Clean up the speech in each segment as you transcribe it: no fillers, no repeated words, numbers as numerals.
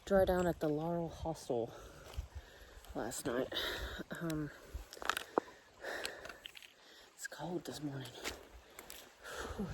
Dry down at the Laurel Hostel last night. It's cold this morning. Whew.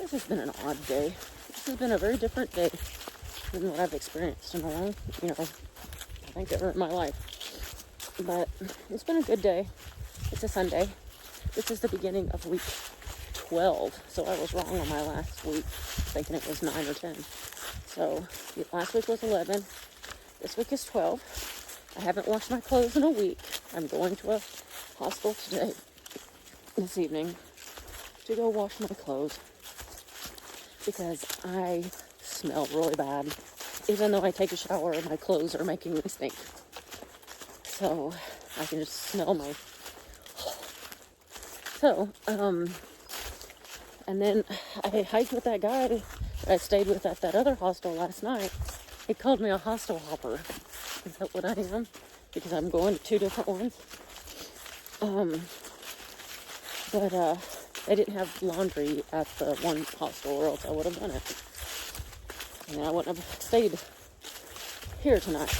This has been an odd day. This has been a very different day than what I've experienced in a long, I think ever in my life. But it's been a good day. It's a Sunday. This is the beginning of week 12. So I was wrong on my last week, thinking it was 9 or 10. So last week was 11. This week is 12. I haven't washed my clothes in a week. I'm going to a hostel today, this evening, to go wash my clothes. Because I smell really bad. Even though I take a shower, my clothes are making me stink. So, I can just smell my... So, and then I hiked with that guy that I stayed with at that other hostel last night. He called me a hostel hopper. Is that what I am? Because I'm going to 2 different ones. They didn't have laundry at the one hostel, or else I would have done it. And I wouldn't have stayed here tonight.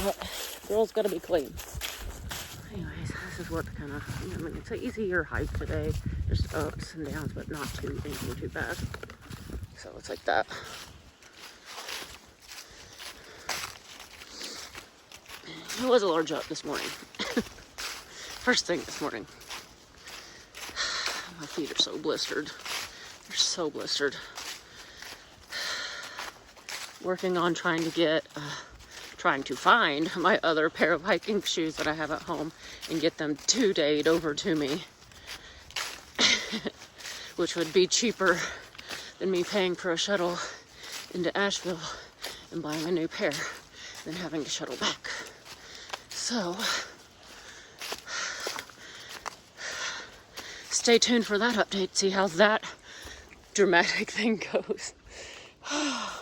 Girls gotta be clean. Anyways, this is what kind of, it's an easier hike today. Just ups and downs, but not anything too bad. So it's like that. It was a large up this morning. First thing this morning. My feet are so blistered. They're so blistered. Working on trying to find my other pair of hiking shoes that I have at home and get them 2-dayed over to me. Which would be cheaper than me paying for a shuttle into Asheville and buying a new pair than having to shuttle back. So... stay tuned for that update, see how that dramatic thing goes. I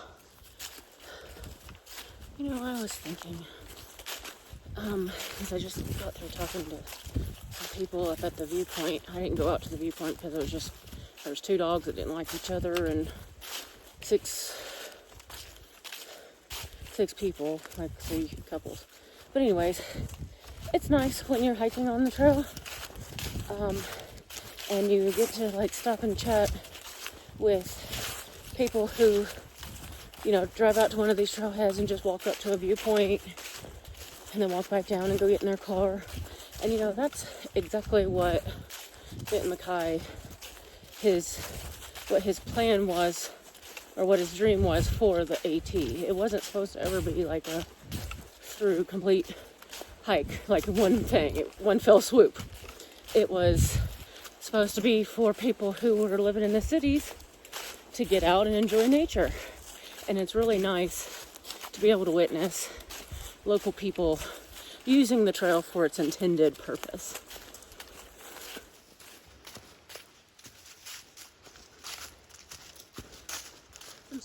was thinking, because I just got through talking to some people up at the viewpoint. I didn't go out to the viewpoint because there was 2 dogs that didn't like each other and 6 people, like 3 couples. But anyways, it's nice when you're hiking on the trail. And you get to stop and chat with people who, drive out to one of these trailheads and just walk up to a viewpoint and then walk back down and go get in their car. And that's exactly what Benton Mackay, what his plan was, or what his dream was for the AT. It wasn't supposed to ever be like a through complete hike, like one thing, one fell swoop. It was supposed to be for people who were living in the cities to get out and enjoy nature. And it's really nice to be able to witness local people using the trail for its intended purpose.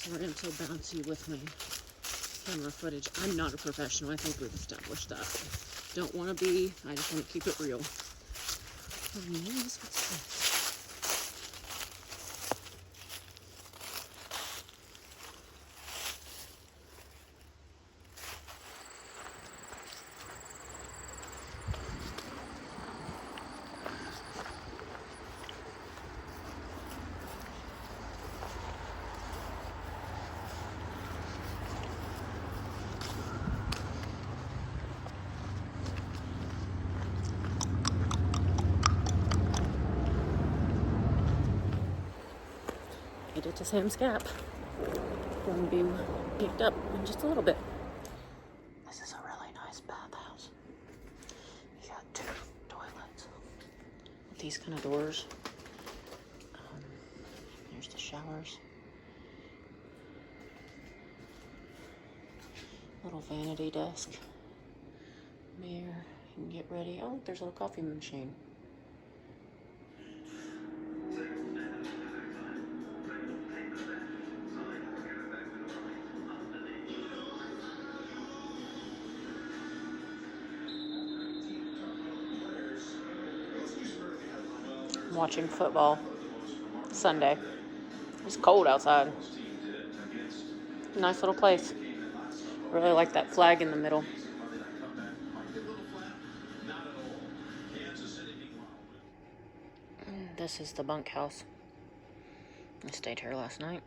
Sorry I'm so bouncy with my camera footage. I'm not a professional. I think we've established that. Don't want to be. I just want to keep it real. Oh, yes, what's this? Made it to Sam's Gap. Going to be picked up in just a little bit. This is a really nice bathhouse. You got 2 toilets with these kind of doors. Here's the showers. Little vanity desk. Mirror. You can get ready. Oh, there's a little coffee machine. Watching football Sunday. It's cold outside. Nice little place. Really like that flag in the middle. This is the bunkhouse. I stayed here last night.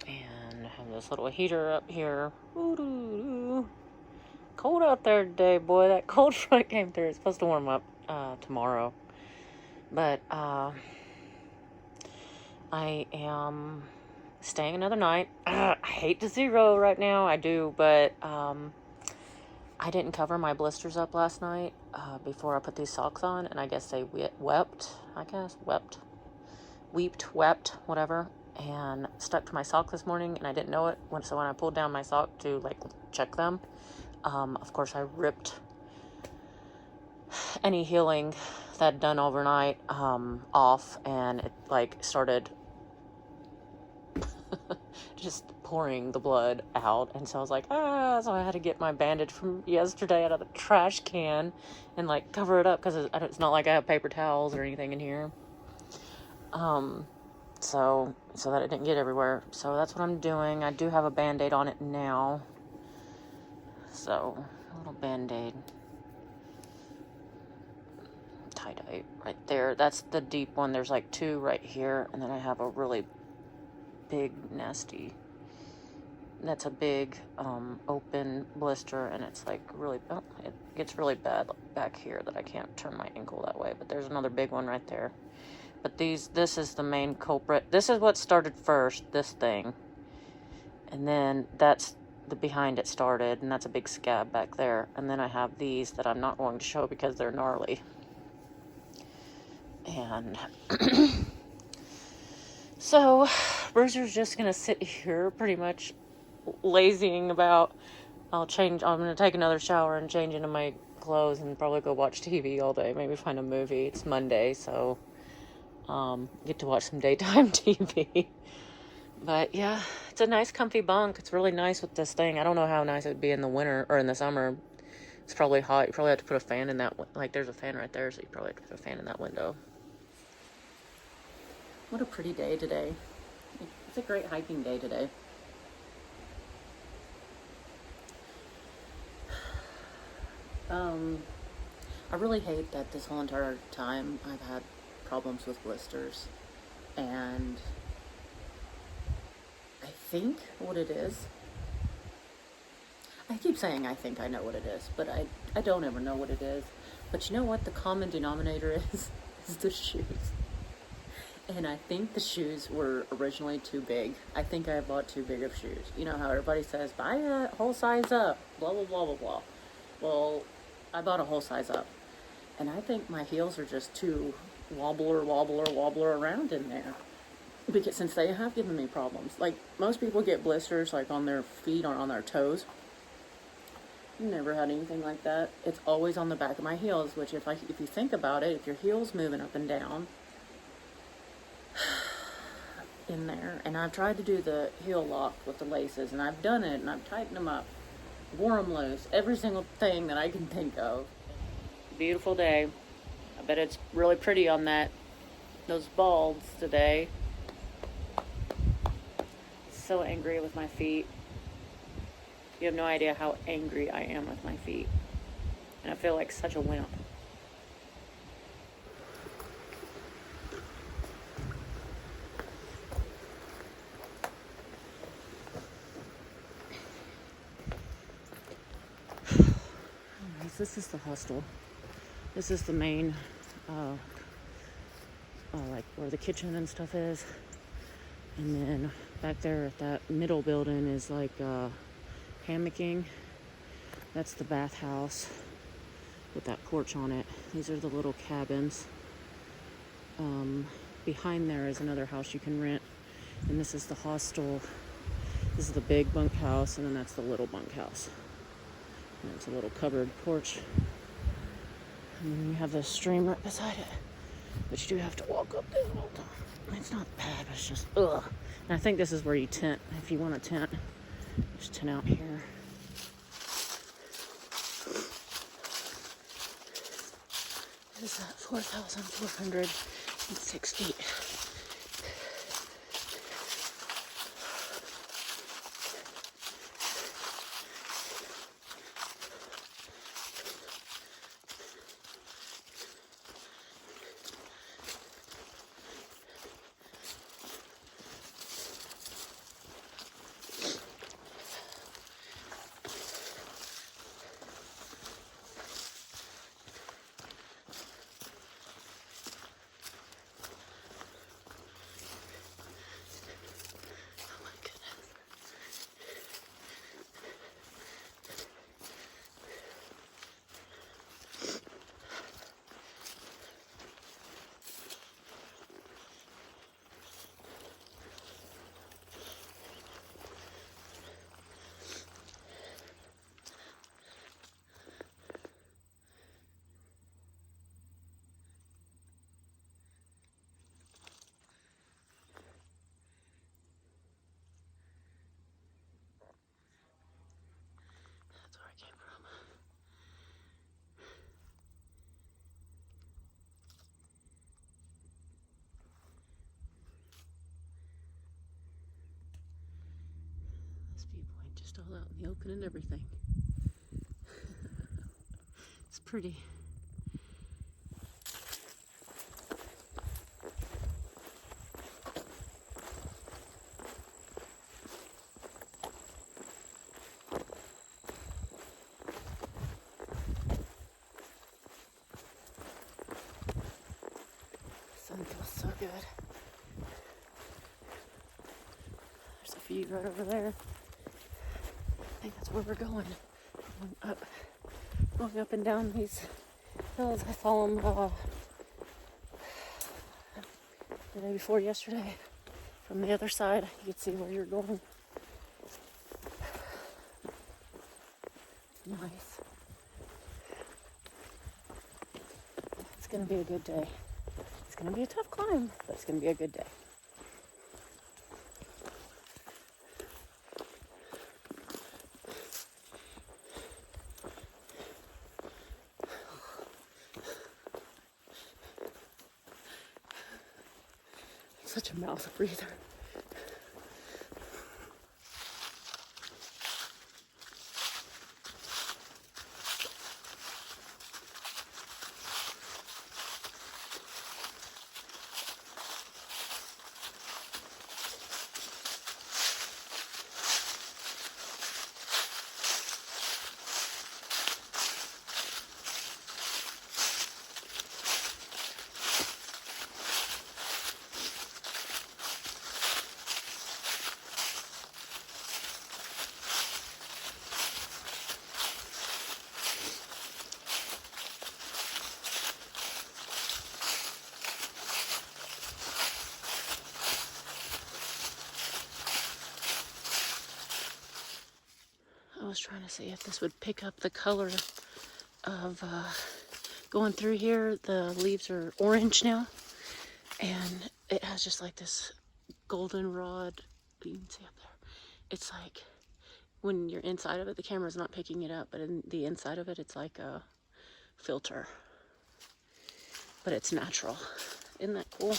And I have this little heater up here. Ooh-doo-doo. Cold out there today, boy. That cold front came through. It's supposed to warm up tomorrow. But I am staying another night. I hate to zero right now. I do, but I didn't cover my blisters up last night before I put these socks on, and I guess they wept, whatever, and stuck to my sock this morning, and I didn't know it. So when I pulled down my sock to like check them, of course I ripped any healing that I'd done overnight off, and it like started just pouring the blood out. And so I was like, so I had to get my bandage from yesterday out of the trash can and like cover it up, because it's not like I have paper towels or anything in here, so that it didn't get everywhere. So that's what I'm doing. I do have a band-aid on it now, so a little band-aid, tie-dye right there. That's the deep one. There's like 2 right here, and then I have a really big nasty, that's a big open blister, and it's like really, it gets really bad back here that I can't turn my ankle that way. But there's another big one right there. But this is the main culprit. This is what started first, this thing, and then that's the behind it started, and that's a big scab back there. And then I have these that I'm not going to show because they're gnarly. And so Bruiser's just gonna sit here pretty much lazying about. I'm gonna take another shower and change into my clothes and probably go watch TV all day, maybe find a movie. It's Monday, so get to watch some daytime TV. But yeah, it's a nice comfy bunk. It's really nice with this thing. I don't know how nice it would be in the winter or in the summer. It's probably hot. You probably have to put a fan in that, like there's a fan right there, so you probably have to put a fan in that window. What a pretty day today. It's a great hiking day today. I really hate that this whole entire time I've had problems with blisters, and I think what it is, I keep saying I think I know what it is, but I don't ever know what it is. But you know what the common denominator is the shoes. And I think the shoes were originally too big. I think I bought too big of shoes. You know how everybody says, buy a whole size up, blah, blah, blah, blah, blah. Well, I bought a whole size up. And I think my heels are just too wobbler around in there. Because since they have given me problems. Like, most people get blisters, like, on their feet or on their toes. Never had anything like that. It's always on the back of my heels, which if you think about it, if your heel's moving up and down, in there, and I've tried to do the heel lock with the laces, and I've done it, and I've tightened them up, wore them loose, every single thing that I can think of. Beautiful day. I bet it's really pretty on those balds today. So angry with my feet. You have no idea how angry I am with my feet. And I feel like such a wimp. Anyways, this is the hostel. This is the main, like where the kitchen and stuff is. And then back there at that middle building is like hammocking. That's the bathhouse with that porch on it. These are the little cabins. Behind there is another house you can rent. And this is the hostel. This is the big bunkhouse, and then that's the little bunkhouse. And it's a little covered porch. And then you have the stream right beside it. But you do have to walk up this whole time. It's not bad, but it's just, ugh. And I think this is where you tent. If you want to tent, just tent out here. This is at 4,406 feet. Viewpoint just all out in the open and everything. It's pretty. Sun feels so good. There's a feed right over there. I think that's where we're going. Going up and down these hills. I saw them the day before yesterday. From the other side, you can see where you're going. Nice. It's gonna be a good day. It's gonna be a tough climb, but it's gonna be a good day. Such a mouth breather. I was trying to see if this would pick up the color of going through here. The leaves are orange now, and it has just like this goldenrod. You can see up there. It's like when you're inside of it, the camera's not picking it up, but in the inside of it, it's like a filter. But it's natural. Isn't that cool?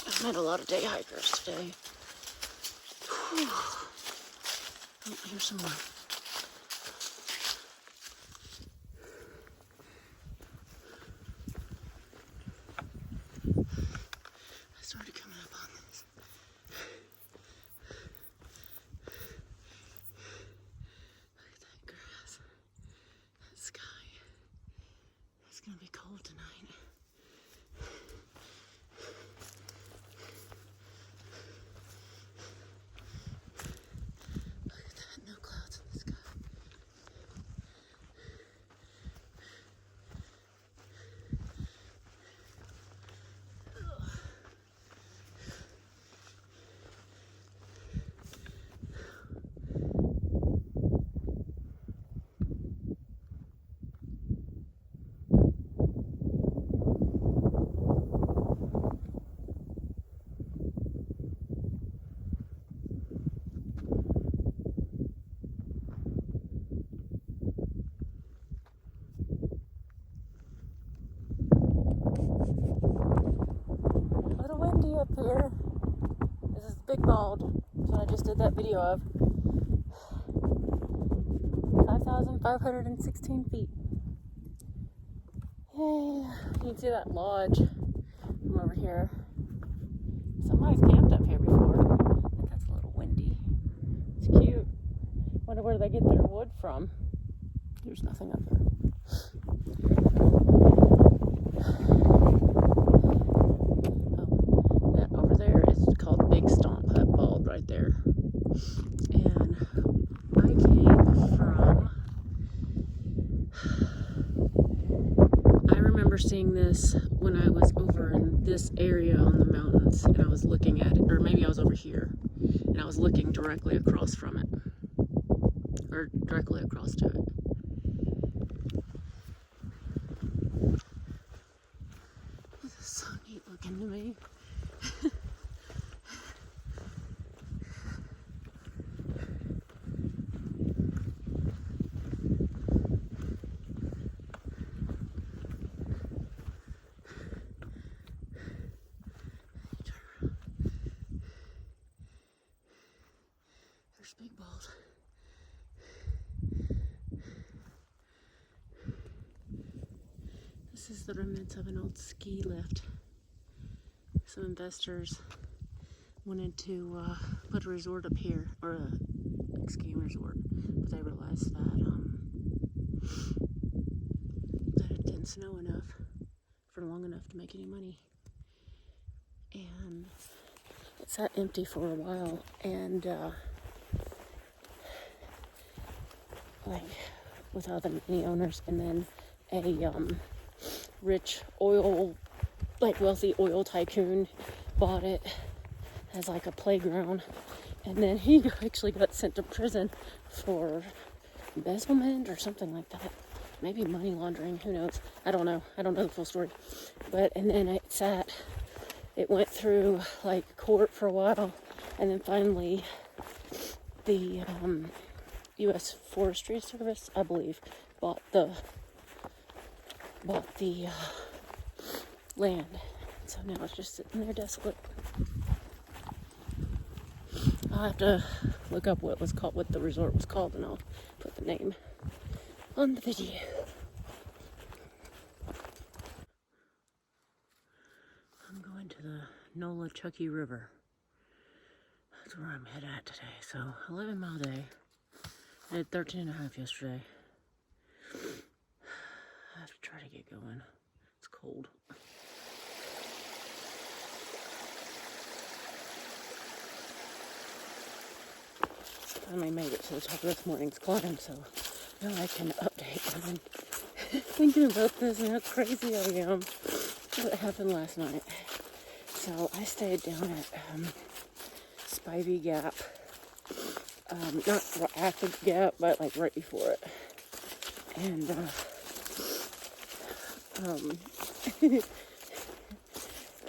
I've met a lot of day hikers today. Whew. Oh, here's some more. I started coming up on this. Look at that grass. That sky. It's gonna be cold tonight. Up here. This is Big Bald. That's what I just did that video of. 5,516 feet. Yay. You can see that lodge from over here. Somebody's camped up here before. But that's a little windy. It's cute. Wonder where they get their wood from. There's nothing up here. Right there. And I remember seeing this when I was over in this area on the mountains, and I was looking at it, or maybe I was over here and I was looking directly across from it, or directly across to it. This is so neat looking to me. Big Bald. This is the remnants of an old ski lift. Some investors wanted to put a resort up here, or a skiing resort, but they realized that it didn't snow enough for long enough to make any money, and it sat empty for a while, and like without any owners, and then a rich wealthy oil tycoon bought it as like a playground, and then he actually got sent to prison for embezzlement or something like that, maybe money laundering, who knows, I don't know the full story, and then it went through like court for a while, and then finally the U.S. Forestry Service, I believe, bought the land. So now it's just sitting there desolate. I'll have to look up what the resort was called, and I'll put the name on the video. I'm going to the Nola-Chucky River. That's where I'm headed at today. So 11-mile day. I did 13.5 yesterday. I have to try to get going. It's cold. Finally made it to the top of this morning's climb, so now I can update. I've been thinking about this and how crazy I am. What happened last night. So I stayed down at Spivey Gap. Not at the gap, but like right before it. And,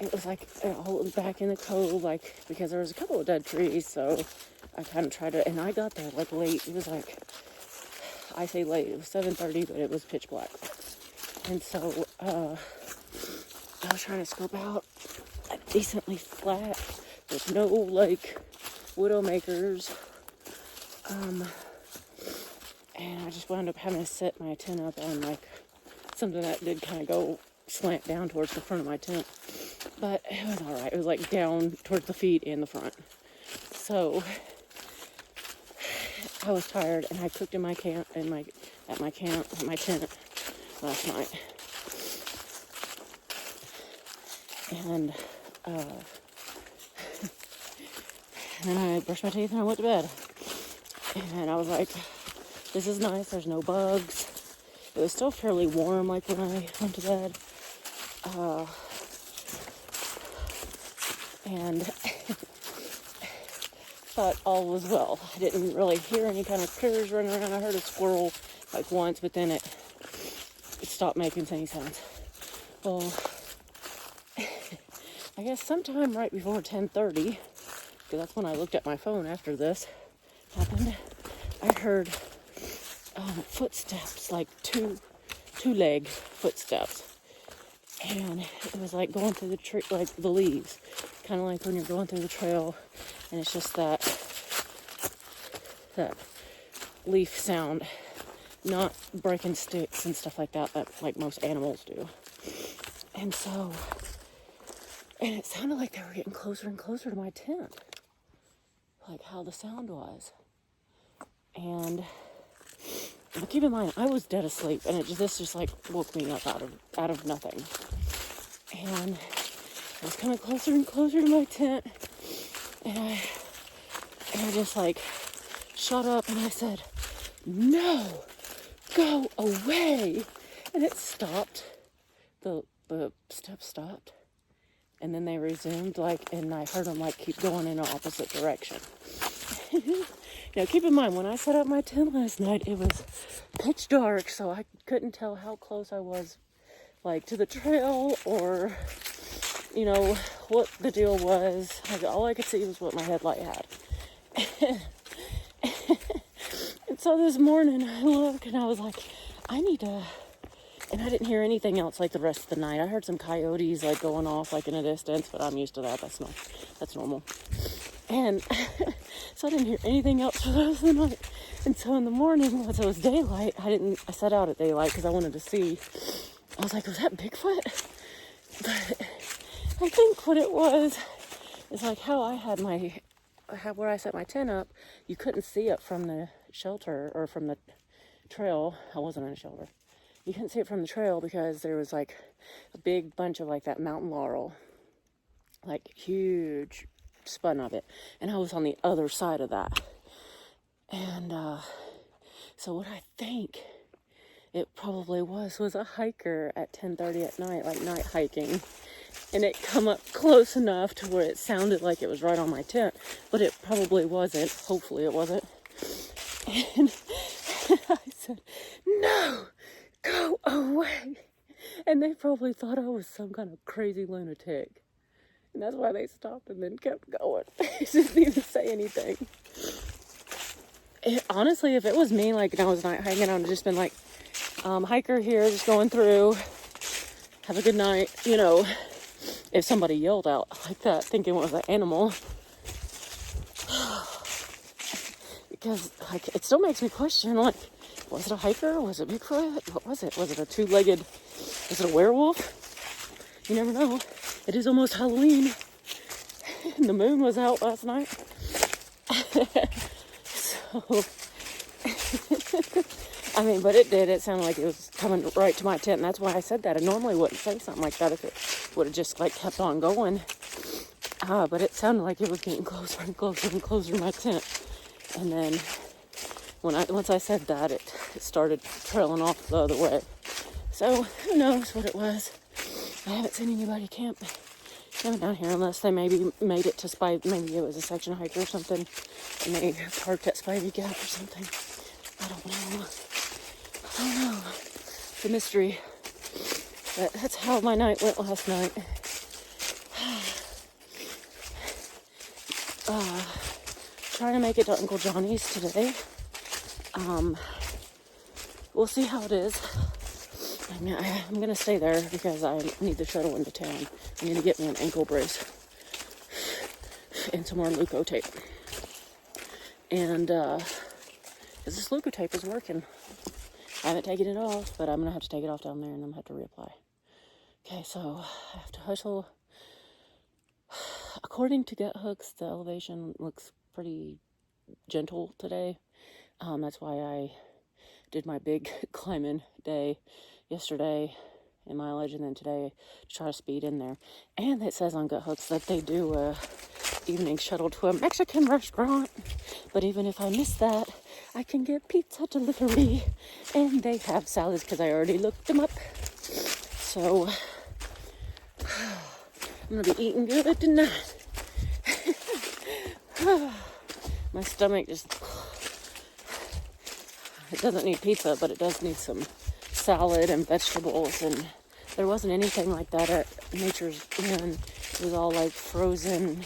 it was like all back in the cove, like, because there was a couple of dead trees, so I kind of tried to, and I got there like late. It was like, I say late, it was 7:30, but it was pitch black. And so, I was trying to scope out a decently flat, with no, like, widowmakers, and I just wound up having to set my tent up on, like, something that did kind of go slant down towards the front of my tent. But it was alright. It was like down towards the feet and the front. So I was tired, and I cooked in my tent last night. And then I brushed my teeth and I went to bed. And I was like, this is nice. There's no bugs. It was still fairly warm, like when I went to bed. And thought all was well. I didn't really hear any kind of critters running around. I heard a squirrel like once, but then it stopped making any sense. Well, I guess sometime right before 10:30, because that's when I looked at my phone after this happened, I heard footsteps, like two-leg footsteps. And it was like going through the tree, like the leaves. Kind of like when you're going through the trail, and it's just that leaf sound, not breaking sticks and stuff like that like most animals do. And so, and it sounded like they were getting closer and closer to my tent, like how the sound was. And but keep in mind, I was dead asleep, and this just like woke me up out of nothing. And I was coming closer and closer to my tent, and I just like shut up, and I said, "No, go away!" And it stopped. The steps stopped, and then they resumed, like, and I heard them like keep going in the opposite direction. Now, keep in mind, when I set up my tent last night, it was pitch dark, so I couldn't tell how close I was, like, to the trail, or, you know, what the deal was. Like, all I could see was what my headlight had. And so this morning, I looked, and I was like, I need to, and I didn't hear anything else, like, the rest of the night. I heard some coyotes, like, going off, like, in a distance, but I'm used to that. That's normal. And so I didn't hear anything else for the rest of the night. And so in the morning, once it was daylight, I set out at daylight because I wanted to see. I was like, was that Bigfoot? But I think what it was is like how where I set my tent up, you couldn't see it from the shelter or from the trail. I wasn't in a shelter. You couldn't see it from the trail because there was like a big bunch of like that mountain laurel, like huge spun of it, and I was on the other side of that. And so what I think it probably was a hiker at 10:30 at night, like night hiking, and it come up close enough to where it sounded like it was right on my tent, but it probably wasn't. Hopefully it wasn't. And I said, "No, go away." And they probably thought I was some kind of crazy lunatic. And that's why they stopped and then kept going. They didn't even say anything. Honestly, if it was me, like, and I was night hiking, I would have just been like, hiker here, just going through. Have a good night. You know, if somebody yelled out like that, thinking it was an animal. Because, like, it still makes me question, like, was it a hiker? Was it Bigfoot? What was it? Was it a two-legged, was it a werewolf? You never know. It is almost Halloween. And the moon was out last night. So, I mean, but it did. It sounded like it was coming right to my tent. And that's why I said that. I normally wouldn't say something like that if it would have just, like, kept on going. But it sounded like it was getting closer and closer and closer to my tent. And then, once I said that, it started trailing off the other way. So, who knows what it was. I haven't seen anybody camping down here unless they maybe made it to maybe it was a section hiker or something, and they parked at Spivey Gap or something. I don't know. I don't know. It's a mystery. But that's how my night went last night. Trying to make it to Uncle Johnny's today. We'll see how it is. I'm going to stay there because I need to shuttle into town. I need to get me an ankle brace and some more Leuco tape. And, because this Leuco tape is working. I haven't taken it off, but I'm going to have to take it off down there and I'm going to have to reapply. Okay, so I have to hustle. According to Get Hooks, the elevation looks pretty gentle today. That's why I did my big climbing day yesterday in mileage and then today to try to speed in there. And it says on Get Hooks that they do a evening shuttle to a Mexican restaurant. But even if I miss that, I can get pizza delivery. And they have salads because I already looked them up. So I'm going to be eating good tonight. My stomach just... It doesn't need pizza, but it does need some salad and vegetables. And there wasn't anything like that at Nature's Inn. It was all like frozen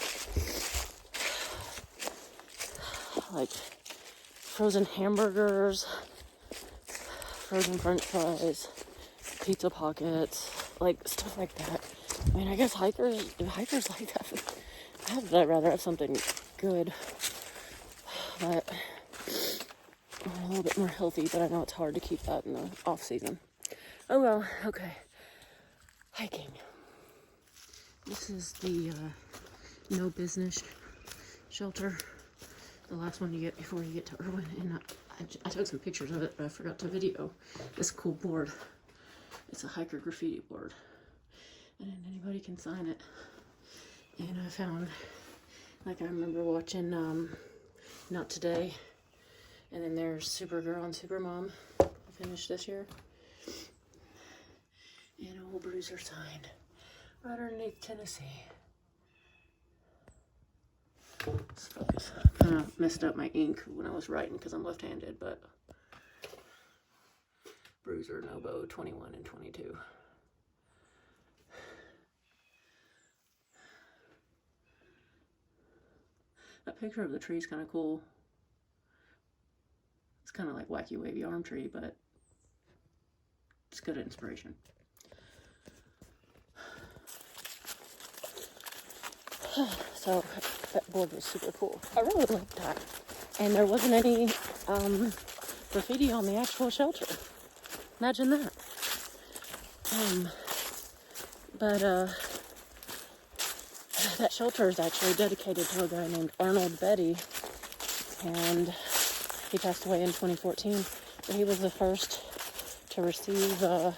hamburgers, frozen French fries, pizza pockets, like stuff like that. I mean, I guess hikers like that. I'd rather have something good, but a little bit more healthy, but I know it's hard to keep that in the off season. Oh well, okay. Hiking. This is the no business shelter. The last one you get before you get to Erwin. And I took some pictures of it, but I forgot to video this cool board. It's a hiker graffiti board. And anybody can sign it. And I found, like I remember watching Not Today. And then there's Supergirl and Supermom. I finished this year. And old Bruiser signed right underneath Tennessee. Let's focus. I kind of messed up my ink when I was writing because I'm left-handed, but Bruiser, Nobo, 21 and 22. That picture of the tree is kind of cool. It's kind of like Wacky Wavy Arm Tree, but it's good inspiration. So that board was super cool. I really liked that. And there wasn't any graffiti on the actual shelter. Imagine that. But that shelter is actually dedicated to a guy named Arnold Betty. And he passed away in 2014. But he was the first to receive or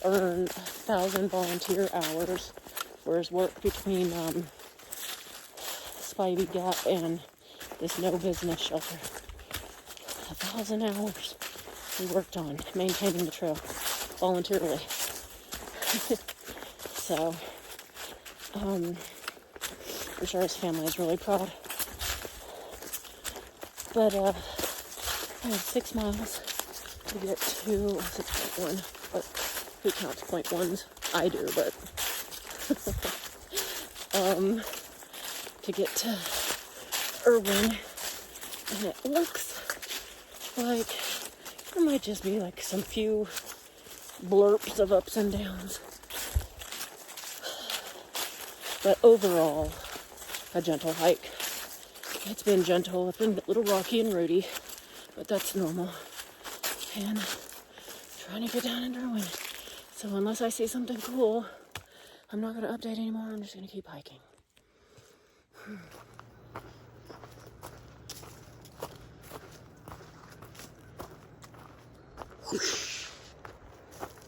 earn 1,000 volunteer hours for his work between Spivey Gap and this no business shelter. 1,000 hours he worked on maintaining the trail voluntarily. So I'm sure his family is really proud. But I have 6 miles to get to 6.1, but who counts 0.1s? I do, but to get to Erwin, and it looks like there might just be like some few blurps of ups and downs, but overall a gentle hike. It's been gentle, it's been a little rocky and rooty, but that's normal. And trying to get down into Erwin. So unless I see something cool, I'm not going to update anymore. I'm just going to keep hiking.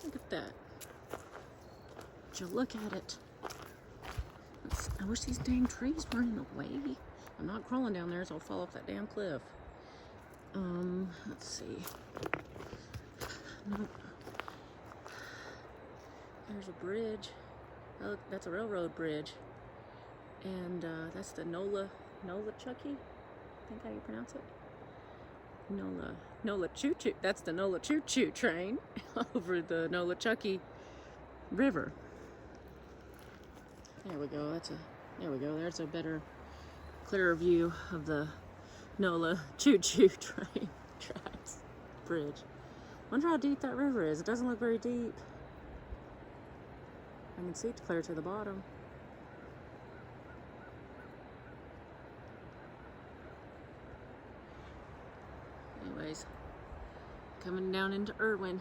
Look at that. Would you look at it? I wish these dang trees weren't in the way. I'm not crawling down there, so I'll fall off that damn cliff. Let's see. Nope. There's a bridge. Oh, that's a railroad bridge. And that's the Nola Chucky, I think how you pronounce it. NOLA Choo Choo. That's the NOLA Choo Choo train over the NOLA Chucky River. There we go. There we go. There's a better, clearer view of the NOLA Choo Choo train tracks bridge. Wonder how deep that river is. It doesn't look very deep. I can see it clear to the bottom. Anyways, coming down into Erwin.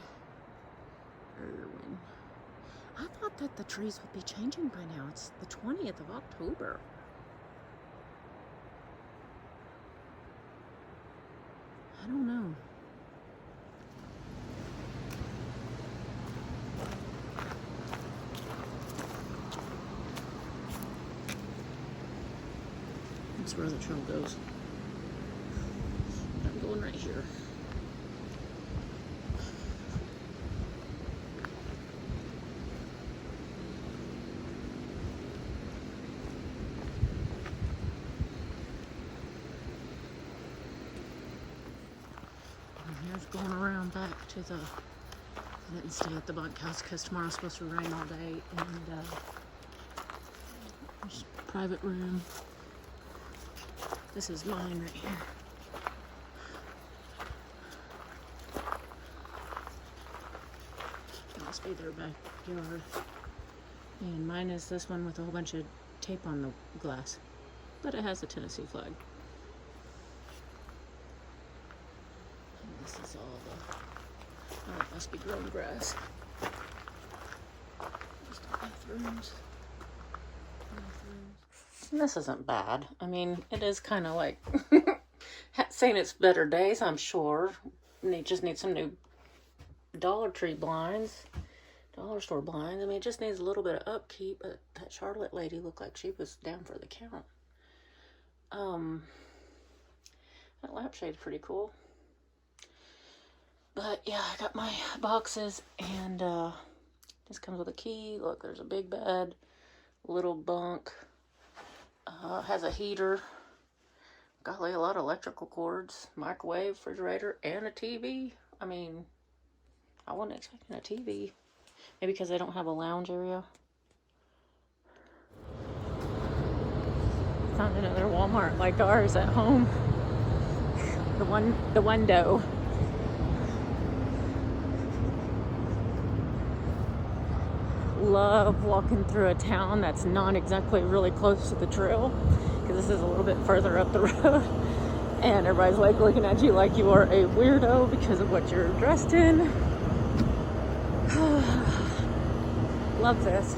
I thought that the trees would be changing by now. It's the 20th of October. I don't know. That's where the trail goes. I'm going right here. Going around back to the, I didn't stay at the bunkhouse because tomorrow's supposed to rain all day, and there's a private room. This is mine right here. That must be their backyard. And mine is this one with a whole bunch of tape on the glass, but it has the Tennessee flag. This is all the, oh, it must be grown grass. Just the bathrooms. This isn't bad. I mean, it is kind of like saying it's better days, I'm sure. Just need some new Dollar Tree blinds, dollar store blinds. I mean, it just needs a little bit of upkeep, but that Charlotte lady looked like she was down for the count. That lampshade's pretty cool. But yeah, I got my boxes, and this comes with a key. Look, there's a big bed, little bunk, has a heater, got like a lot of electrical cords, microwave, refrigerator, and a TV. I mean, I wasn't expecting a TV. Maybe because they don't have a lounge area. Found another Walmart like ours at home. The window. Love walking through a town that's not exactly really close to the trail, because this is a little bit further up the road, and everybody's like looking at you like you are a weirdo because of what you're dressed in. Love this.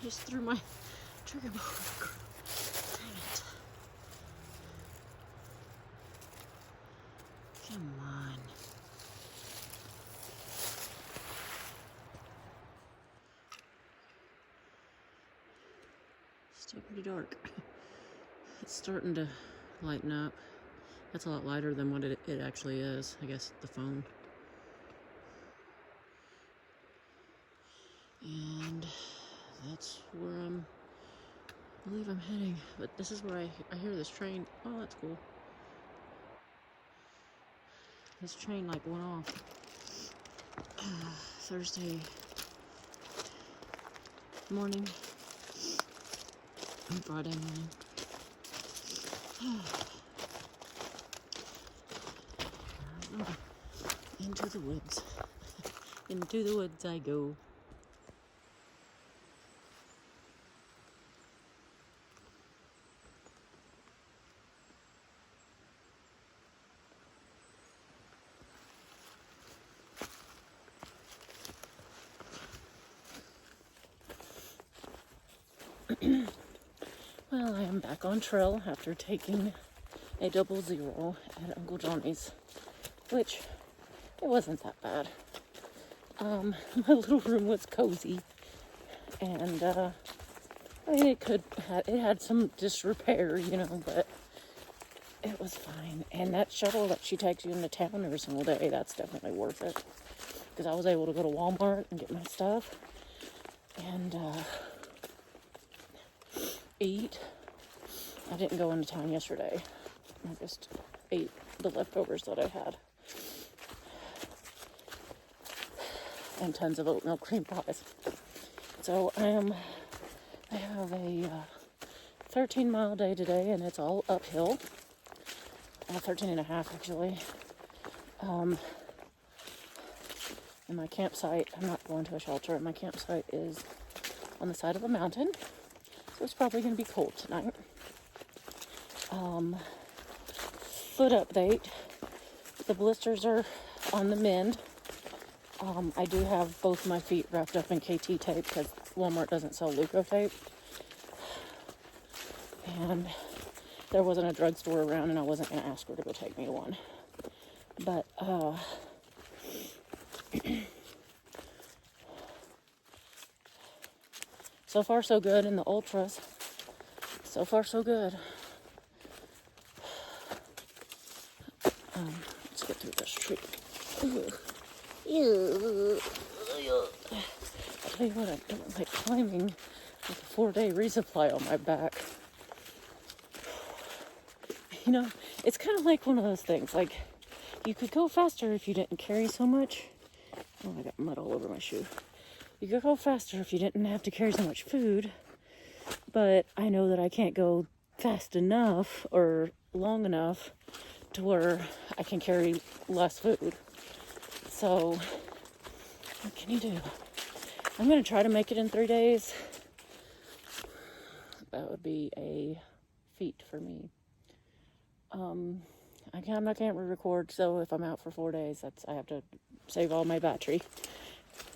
Just threw my trigger bow. Dang it. Come on. Still pretty dark. It's starting to lighten up. That's a lot lighter than what it actually is. I guess the phone. And that's where I believe I'm heading. But this is where I hear this train. Oh, that's cool. This train like went off Thursday morning and Friday morning. Into the woods. Into the woods I go. Well, I am back on trail after taking a 00 at Uncle Johnny's, which it wasn't that bad. My little room was cozy, and I mean, it had some disrepair, but it was fine. And that shuttle that she takes you into town every single day, that's definitely worth it. Because I was able to go to Walmart and get my stuff and eat. I didn't go into town yesterday. I just ate the leftovers that I had. And tons of oatmeal cream pies. So I have a 13-mile day today, and it's all uphill. 13 and a half, actually. And my campsite, I'm not going to a shelter, and my campsite is on the side of a mountain, so it's probably going to be cold tonight. Foot update. The blisters are on the mend. I do have both my feet wrapped up in KT tape because Walmart doesn't sell Leuko tape. And there wasn't a drugstore around, and I wasn't going to ask her to go take me to one. But, so far so good in the ultras. So far so good. Let's get through this tree. I'll tell you what, I don't like climbing with a 4-day resupply on my back. It's kind of like one of those things, like, you could go faster if you didn't carry so much. Oh, I got mud all over my shoe. You could go faster if you didn't have to carry so much food, but I know that I can't go fast enough or long enough to where I can carry less food. So, what can you do? I'm going to try to make it in 3 days. That would be a feat for me. I can't re-record, so if I'm out for 4 days, I have to save all my battery.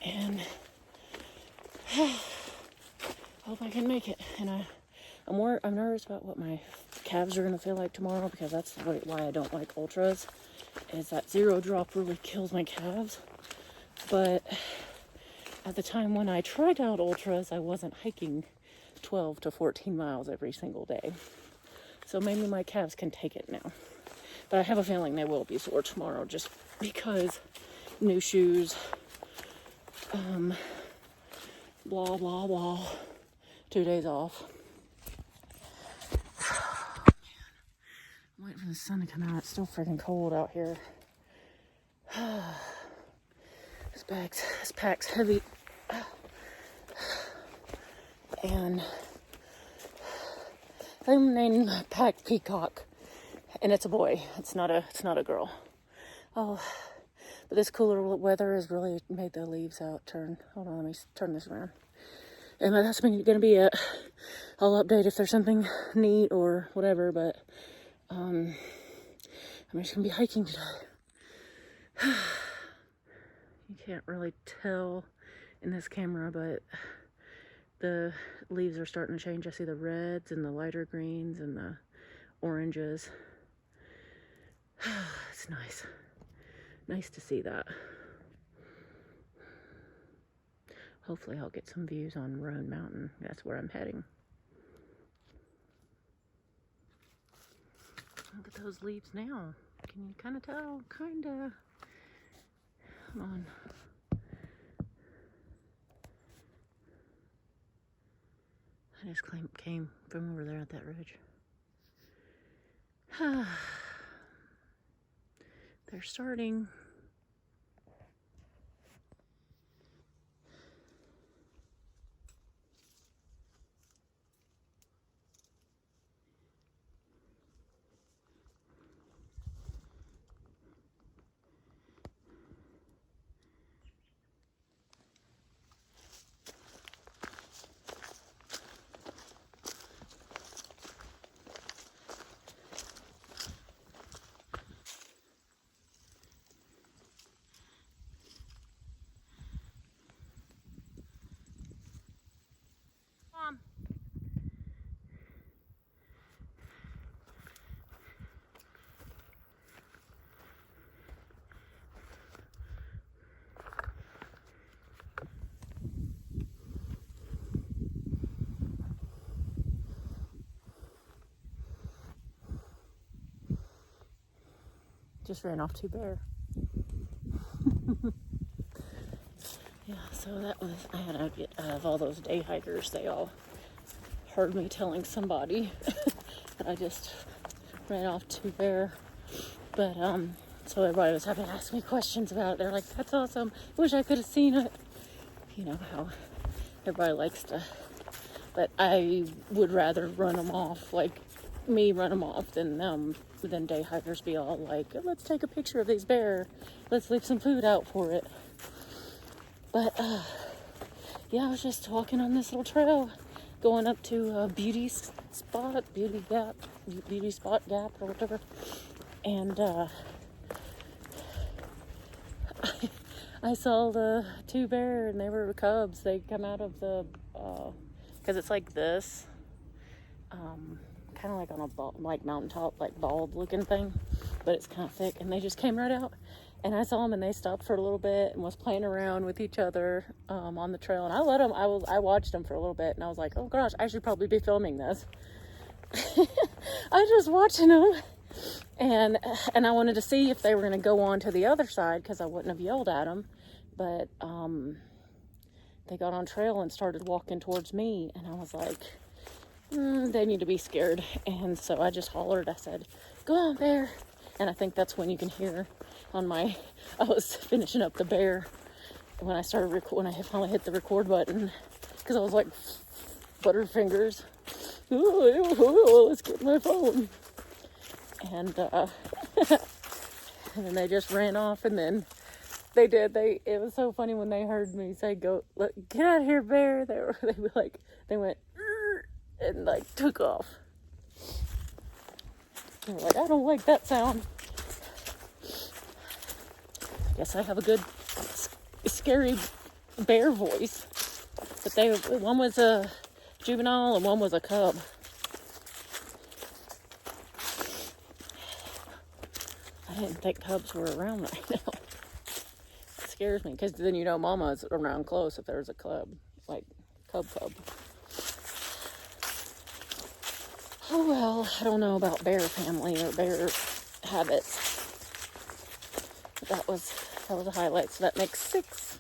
And hope I can make it. And I'm nervous about what my calves are going to feel like tomorrow, because that's why I don't like ultras, is that 0 drop really kills my calves. But at the time when I tried out ultras, I wasn't hiking 12 to 14 miles every single day. So maybe my calves can take it now. But I have a feeling they will be sore tomorrow, just because new shoes, blah, blah, blah. 2 days off. I'm waiting for the sun to come out. It's still freaking cold out here. This pack's heavy. And I'm naming my pack Peacock. And it's a boy. It's not a girl. Oh, but this cooler weather has really made the leaves turn. Hold on, let me turn this around. And that's going to be it. I'll update if there's something neat or whatever, but I'm just going to be hiking today. You can't really tell in this camera, but the leaves are starting to change. I see the reds and the lighter greens and the oranges. It's nice. Nice to see that. Hopefully I'll get some views on Roan Mountain. That's where I'm heading. Look at those leaves now. Can you kind of tell? Kinda. Hold on. I just came from over there at that ridge. They're starting. Just ran off 2 bear. Yeah, so that was, I had to get out of all those day hikers. They all heard me telling somebody that I just ran off 2 bear. But, so everybody was having to ask me questions about it. They're like, that's awesome. Wish I could have seen it. You know how everybody likes to, but I would rather run them off, like me run them off than day hikers be all like, let's take a picture of these bear. Let's leave some food out for it. But, yeah, I was just walking on this little trail, going up to a beauty spot gap, or whatever. And, I saw the 2 bear, and they were cubs. They come out of the, because it's like this, kind of like on a like mountaintop, like bald looking thing, but it's kind of thick. And they just came right out, and I saw them, and they stopped for a little bit and was playing around with each other on the trail. And I let them. I watched them for a little bit, and I was like, oh gosh, I should probably be filming this. I was just watching them. And I wanted to see if they were going to go on to the other side, because I wouldn't have yelled at them. But they got on trail and started walking towards me. And I was like, they need to be scared. And so I just hollered. I said, go on, bear. And I think that's when you can hear on I was finishing up the bear when I started when I finally hit the record button. Because I was like, butterfingers. Oh, let's get my phone. And and then they just ran off, and then it was so funny when they heard me say, go, get out of here, bear. They went and like took off. They were like, I don't like that sound. I guess I have a good scary bear voice. But one was a juvenile and one was a cub. I didn't think cubs were around right now. It scares me, because then mama's around close if there's a cub, like cub. Oh well, I don't know about bear family or bear habits. But that was a highlight, so that makes 6.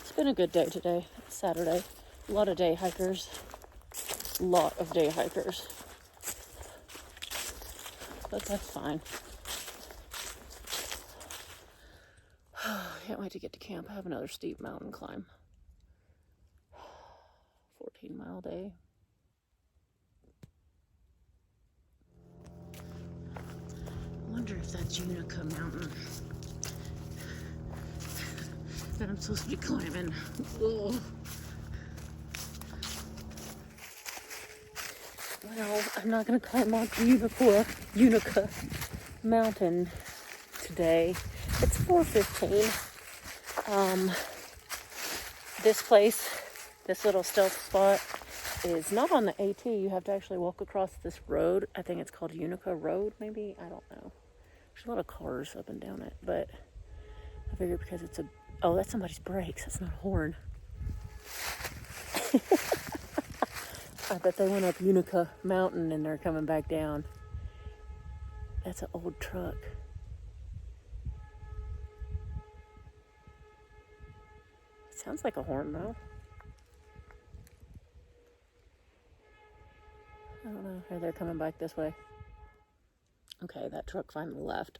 It's been a good day today, Saturday. A lot of day hikers. But that's fine. Can't wait to get to camp. I have another steep mountain climb. 14-mile day. I wonder if that's Unica Mountain that I'm supposed to be climbing. Oh. Well, I'm not going to climb up Unica Mountain today. It's 4:15. This little stealth spot is not on the AT. You have to actually walk across this road. I think it's called Unica Road, maybe? I don't know. There's a lot of cars up and down it, but I figured because it's oh, that's somebody's brakes. That's not a horn. I bet they went up Unica Mountain and they're coming back down. That's an old truck. It sounds like a horn, though. I don't know. Or they're coming back this way. Okay, that truck finally left.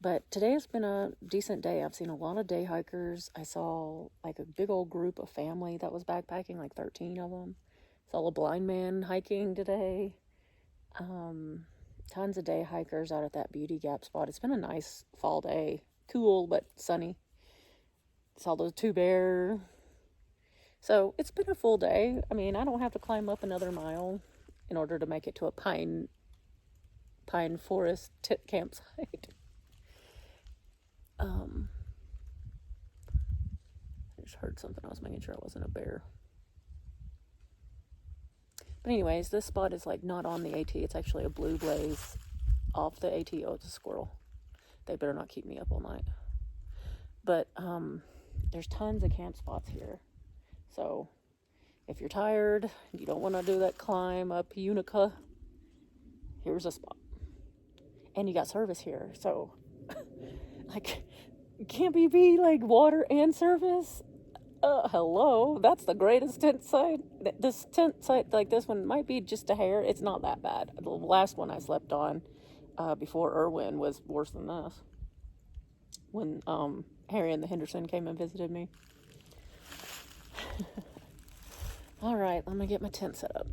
But today has been a decent day. I've seen a lot of day hikers. I saw like a big old group of family that was backpacking, like 13 of them. Saw a blind man hiking today. Tons of day hikers out at that beauty gap spot. It's been a nice fall day. Cool, but sunny. Saw those 2 bear. So it's been a full day. I mean, I don't have to climb up another mile in order to make it to a pine forest campsite. I just heard something. I was making sure it wasn't a bear. But anyways, this spot is like not on the AT. It's actually a blue blaze off the AT. Oh, it's a squirrel. They better not keep me up all night. But there's tons of camp spots here. So If you're tired, you don't want to do that climb up Unica, here's a spot. And you got service here, so like, can't be like water and service? Hello, that's the greatest tent site. This tent site, like this one, might be just a hair. It's not that bad. The last one I slept on before Erwin was worse than this. When Harry and the Henderson came and visited me. All right, let me get my tent set up.